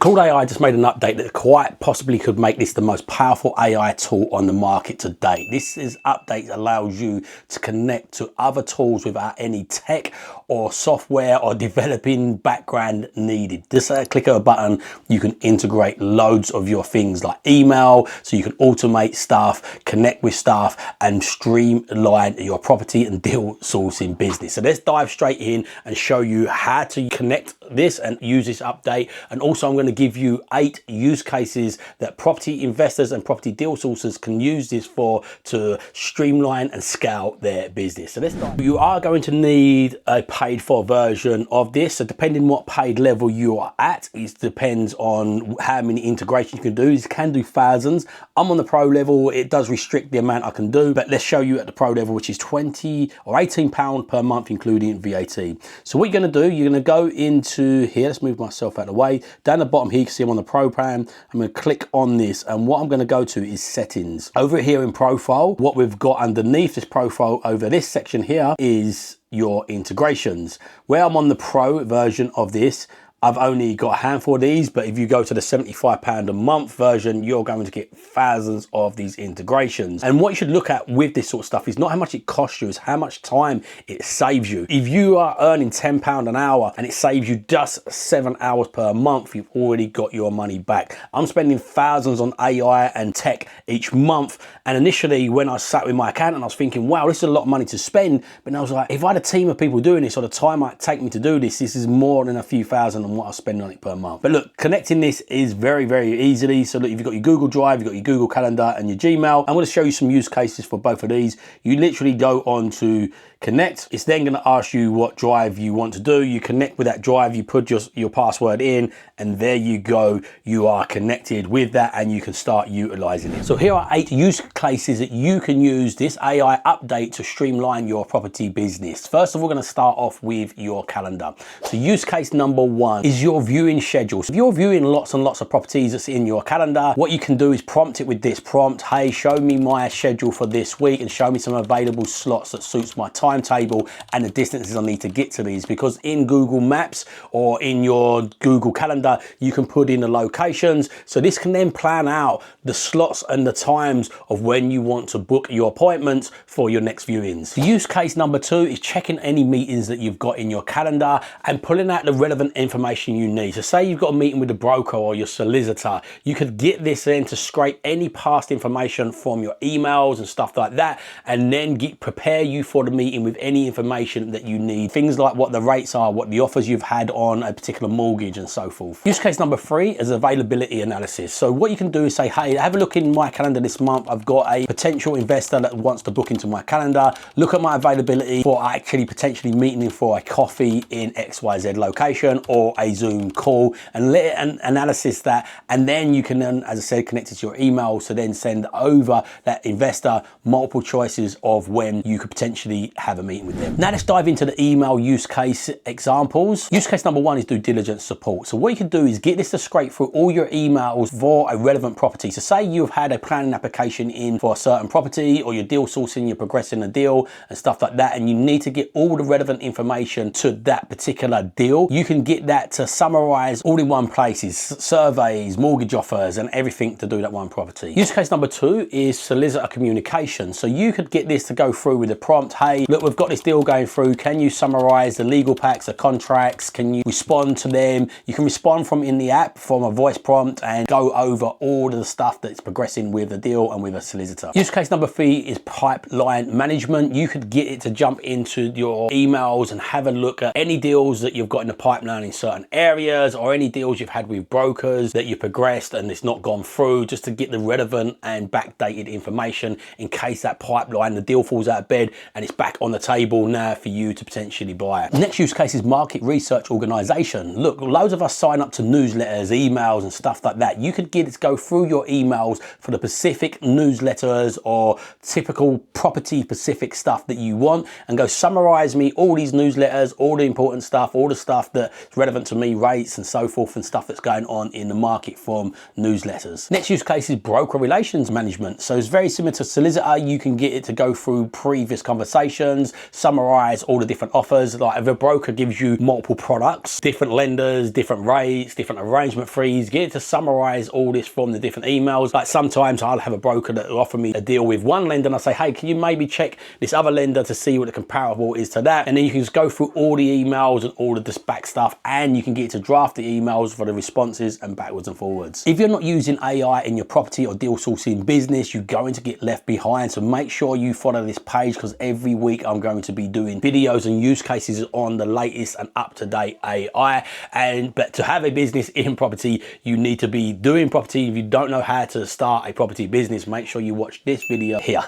Claude AI just made an update that quite possibly could make this the most powerful AI tool on the market to date. This update allows you to connect to other tools without any tech or software or developing background needed. Just a click of a button, you can integrate loads of your things like email, so you can automate stuff, connect with stuff, and streamline your property and deal sourcing business. So let's dive straight in and show you how to connect this and use this update. And also I'm going to give you 8 use cases that property investors and property deal sourcers can use this for to streamline and scale their business. So let's start. You are going to need a paid for version of this. So depending what paid level you are at, it depends on how many integrations you can do. You can do thousands. I'm on the pro level. It does restrict the amount I can do, but let's show you at the pro level, which is 20 or 18 pound per month, including VAT. So what you're going to do, you're going to go into here. Let's move myself out of the way. Down the bottom here, you can see I'm on the pro plan. I'm going to click on this, and what I'm going to go to is settings. Over here in profile, what we've got underneath this profile over this section here is your integrations. Where I'm on the pro version of this, I've only got a handful of these, but if you go to the £75 a month version, you're going to get thousands of these integrations. And what you should look at with this sort of stuff is not how much it costs you, it's how much time it saves you. If you are earning £10 an hour and it saves you just 7 hours per month, you've already got your money back. I'm spending thousands on AI and tech each month. And initially when I sat with my accountant, I was thinking, wow, this is a lot of money to spend. But I was like, if I had a team of people doing this, or the time it take me to do this, this is more than a few thousand what I spend on it per month. But look, connecting this is very, very easily. So look, if you've got your Google Drive, you've got your Google Calendar and your Gmail, I'm going to show you some use cases for both of these. You literally go on to connect. It's then going to ask you what drive you want to do. You connect with that drive, you put your password in, and there you go. You are connected with that and you can start utilizing it. So here are 8 use cases that you can use this AI update to streamline your property business. First of all, we're going to start off with your calendar. So use case number 1 is your viewing schedule. So if you're viewing lots and lots of properties that's in your calendar, what you can do is prompt it with this prompt. Hey, show me my schedule for this week and show me some available slots that suits my timetable and the distances I need to get to these. Because in Google Maps or in your Google Calendar, you can put in the locations. So this can then plan out the slots and the times of when you want to book your appointments for your next viewings. Use case number 2 is checking any meetings that you've got in your calendar and pulling out the relevant information you need. So say you've got a meeting with a broker or your solicitor, you could get this then to scrape any past information from your emails and stuff like that, and then prepare you for the meeting with any information that you need. Things like what the rates are, what the offers you've had on a particular mortgage and so forth. Use case number 3 is availability analysis. So what you can do is say, hey, have a look in my calendar this month. I've got a potential investor that wants to book into my calendar. Look at my availability for actually potentially meeting him for a coffee in XYZ location or a Zoom call, and let it analysis that, and then you can then, as I said, connect it to your email, so then send over that investor multiple choices of when you could potentially have a meeting with them. Now let's dive into the email use case examples. Use case number 1 is due diligence support. So what you can do is get this to scrape through all your emails for a relevant property. So say you've had a planning application in for a certain property, or your deal sourcing, you're progressing a deal and stuff like that, and you need to get all the relevant information to that particular deal. You can get that to summarize all in one place, is surveys, mortgage offers, and everything to do that one property. Use case number 2 is solicitor communication. So you could get this to go through with a prompt. Hey, look, we've got this deal going through. Can you summarize the legal packs, the contracts? Can you respond to them? You can respond from in the app from a voice prompt and go over all of the stuff that's progressing with the deal and with a solicitor. Use case number 3 is pipeline management. You could get it to jump into your emails and have a look at any deals that you've got in the pipeline in certain areas, or any deals you've had with brokers that you've progressed and it's not gone through, just to get the relevant and backdated information in case that pipeline, the deal falls out of bed and it's back on the table now for you to potentially buy it. Next use case is market research organization. Look, loads of us sign up to newsletters, emails and stuff like that. You could get it to go through your emails for the specific newsletters or typical property specific stuff that you want, and go summarize me all these newsletters, all the important stuff, all the stuff that's relevant to me, rates and so forth, and stuff that's going on in the market from newsletters. Next use case is broker relations management. So it's very similar to solicitor. You can get it to go through previous conversations, descriptions, summarize all the different offers. Like if a broker gives you multiple products, different lenders, different rates, different arrangement fees, get it to summarize all this from the different emails. Like sometimes I'll have a broker that will offer me a deal with one lender and I say, hey, can you maybe check this other lender to see what the comparable is to that? And then you can just go through all the emails and all of this back stuff, and you can get it to draft the emails for the responses and backwards and forwards. If you're not using AI in your property or deal sourcing business, you're going to get left behind. So make sure you follow this page, because every week I'm going to be doing videos and use cases on the latest and up-to-date AI. But to have a business in property, you need to be doing property. If you don't know how to start a property business, make sure you watch this video here.